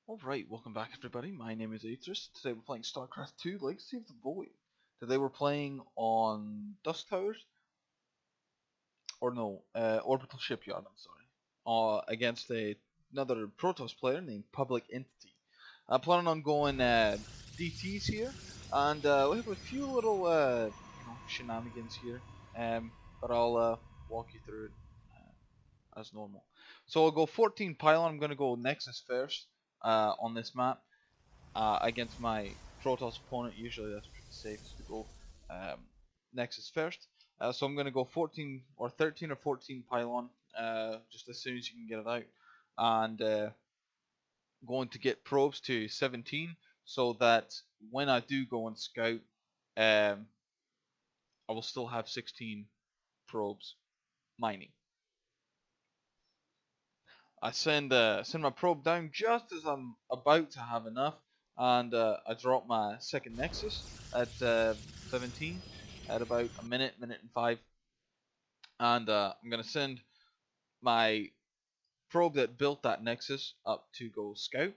Alright, welcome back everybody. My name is Aethris. Today we're playing Starcraft 2 Legacy of the Void. Today we're playing on Dusk Towers, or no, Orbital Shipyard, I'm sorry. Against another Protoss player named Public Entity. I'm planning on going DTs here, and we have a few little shenanigans here, but I'll walk you through it as normal. So I'll go 14 Pylon. I'm going to go Nexus first on this map. Against my Protoss opponent, usually that's pretty safe to go Nexus first. So I'm going to go 14 or 13 or 14 Pylon, just as soon as you can get it out, and going to get probes to 17, so that when I do go and scout, I will still have 16 probes mining. I send my probe down just as I'm about to have enough, and I drop my second Nexus at 17 at about a minute and 5, and I'm gonna send my probe that built that Nexus up to go scout,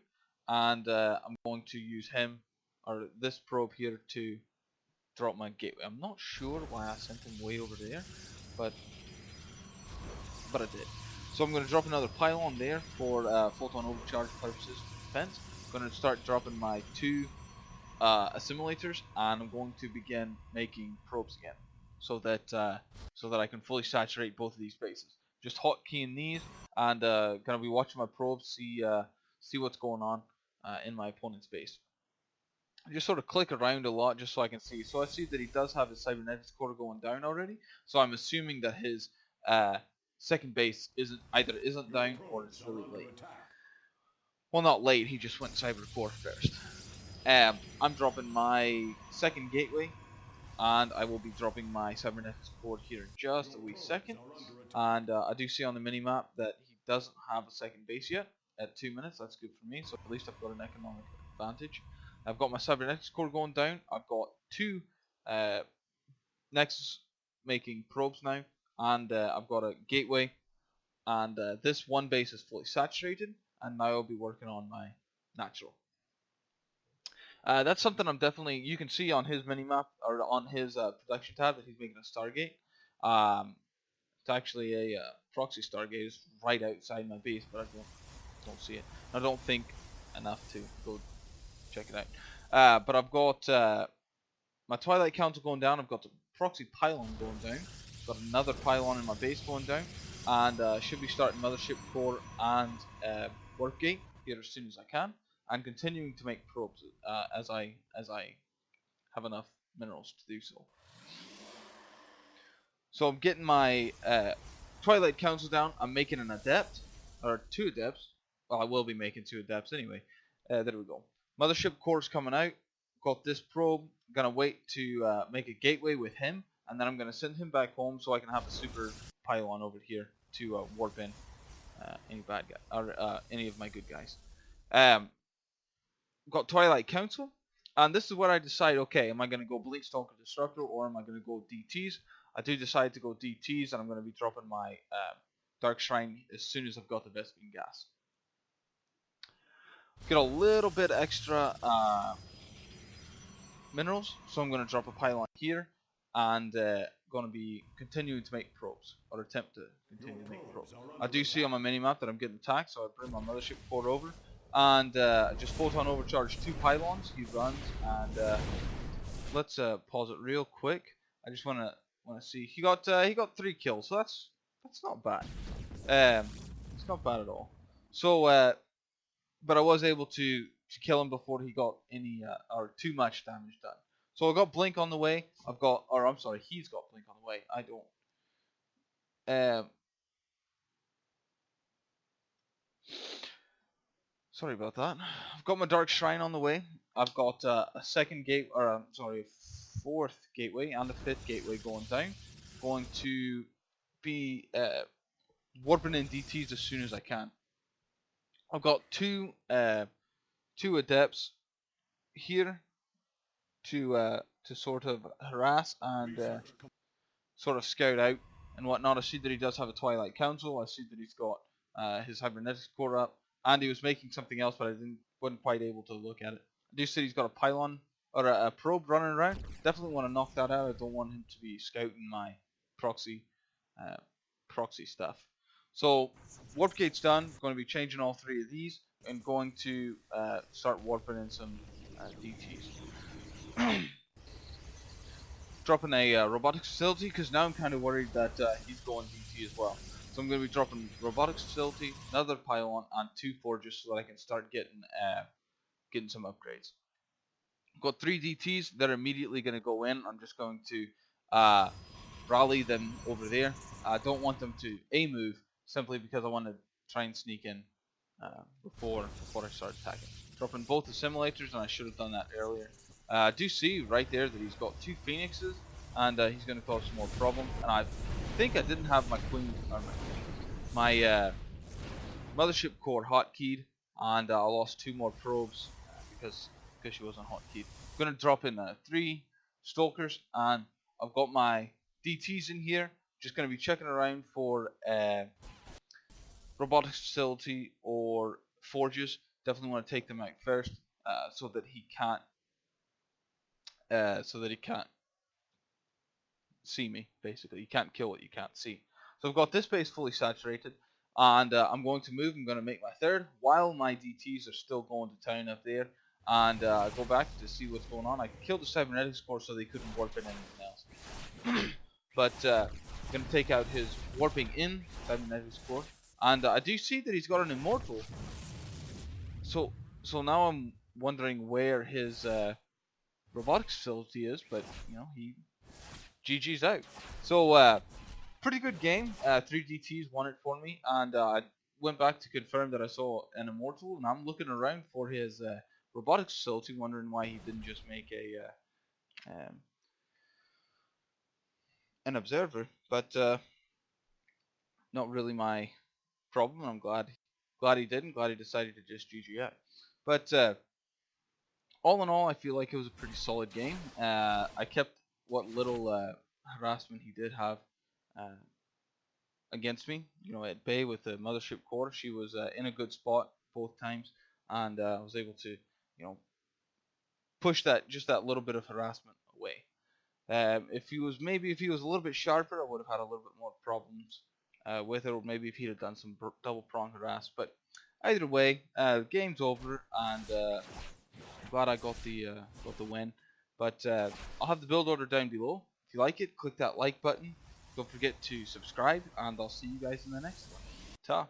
and I'm going to use him or this probe here to drop my gateway. I'm not sure why I sent him way over there, but I did. So I'm going to drop another pylon there for photon overcharge purposes of defense. I'm going to start dropping my two assimilators, and I'm going to begin making probes again, so that I can fully saturate both of these bases. Just hotkeying these, and gonna be watching my probes, see what's going on in my opponent's base. I just sort of click around a lot just so I can see. So I see that he does have his cybernetics core going down already. So I'm assuming that his second base isn't down or it's really late. Well, not late. He just went cyber core first. I'm dropping my second gateway, and I will be dropping my cybernetics core here in just a wee second. And I do see on the mini map that he doesn't have a second base yet at 2 minutes. That's good for me. So at least I've got an economic advantage. I've got my cybernetics core going down. I've got two Nexus making probes now, and I've got a gateway, and this one base is fully saturated, and now I'll be working on my natural. That's something I'm definitely, you can see on his minimap, or on his production tab, that he's making a Stargate. It's actually a proxy Stargate. It's right outside my base, but I don't see it. I don't think enough to go check it out. But I've got my Twilight Council going down. I've got the proxy pylon going down. I've got another pylon in my base going down, and should be starting Mothership Core and Workgate here as soon as I can, and continuing to make probes as I have enough minerals to do so. So I'm getting my Twilight Council down. I'm making an Adept, or 2 Adepts. Well, I will be making 2 Adepts anyway. There we go. Mothership Core's coming out. Got this probe. Gonna wait to make a gateway with him, and then I'm gonna send him back home so I can have a super pylon over here to warp in any bad guy or any of my good guys. Got Twilight Council, and this is where I decide. Okay, am I gonna go Bleakstalker Disruptor, or am I gonna go DTs? I do decide to go DTs, and I'm gonna be dropping my Dark Shrine as soon as I've got the Vespene Gas. Get a little bit extra minerals, so I'm going to drop a pylon here, and going to be continuing to make probes, or attempt to continue to make probes. I do see on my minimap that I'm getting attacked, so I bring my Mothership Core over, and just photon overcharge 2 pylons. He runs, and let's pause it real quick. I just want to see. He got 3 kills, so that's not bad. It's not bad at all. So, but I was able to kill him before he got any or too much damage done. So I got Blink on the way. I'm sorry, he's got Blink on the way. I don't. Sorry about that. I've got my Dark Shrine on the way. I've got a second gate, or a 4th gateway and a 5th gateway going down. Going to be warping in DTs as soon as I can. I've got two adepts here to sort of harass and sort of scout out and whatnot. I see that he does have a Twilight Council. I see that he's got his Cybernetics Core up, and he was making something else, but I wasn't quite able to look at it. I do see he's got a pylon or a probe running around. Definitely want to knock that out. I don't want him to be scouting my proxy uh, proxy stuff. So warp gate's done. Going to be changing all 3 of these and going to start warping in some DTs. Dropping a robotics facility because now I'm kind of worried that he's going DT as well. So I'm going to be dropping robotics facility, another pylon, and 2 forges so that I can start getting some upgrades. I've got 3 DTs that are immediately going to go in. I'm just going to rally them over there. I don't want them to move simply because I want to try and sneak in before I start attacking. Dropping both the simulators, and I should have done that earlier. I do see right there that he's got 2 phoenixes, and he's going to cause some more problems. And I think I didn't have my my mothership core hotkeyed, and I lost 2 more probes because she wasn't hotkeyed. I'm going to drop in 3 stalkers, and I've got my DTs in here. Just going to be checking around for robotics facility or forges. Definitely want to take them out first, so that he can't see me. Basically, you can't kill what you can't see. So I've got this base fully saturated, and I'm going to move. I'm going to make my 3rd while my DTs are still going to town up there, and go back to see what's going on. I killed the cybernetics core so they couldn't warp in anything else. But I'm going to take out his warping in cybernetics core, and I do see that he's got an immortal. So now I'm wondering where his robotics facility is, but he GG's out. So pretty good game. 3 DTs won it for me, and I went back to confirm that I saw an immortal, and I'm looking around for his robotics facility, wondering why he didn't just make an observer. But not really my problem. I'm glad he didn't. Glad he decided to just GG out. But all in all, I feel like it was a pretty solid game. I kept what little harassment he did have against me. At bay with the mothership core, she was in a good spot both times, and I was able to, push that little bit of harassment away. If he was a little bit sharper, I would have had a little bit more problems with it, or maybe if he'd have done some double prong harass. But either way, game's over, and glad I got the win. But I'll have the build order down below. If you like it, click that like button. Don't forget to subscribe, and I'll see you guys in the next one. Ta.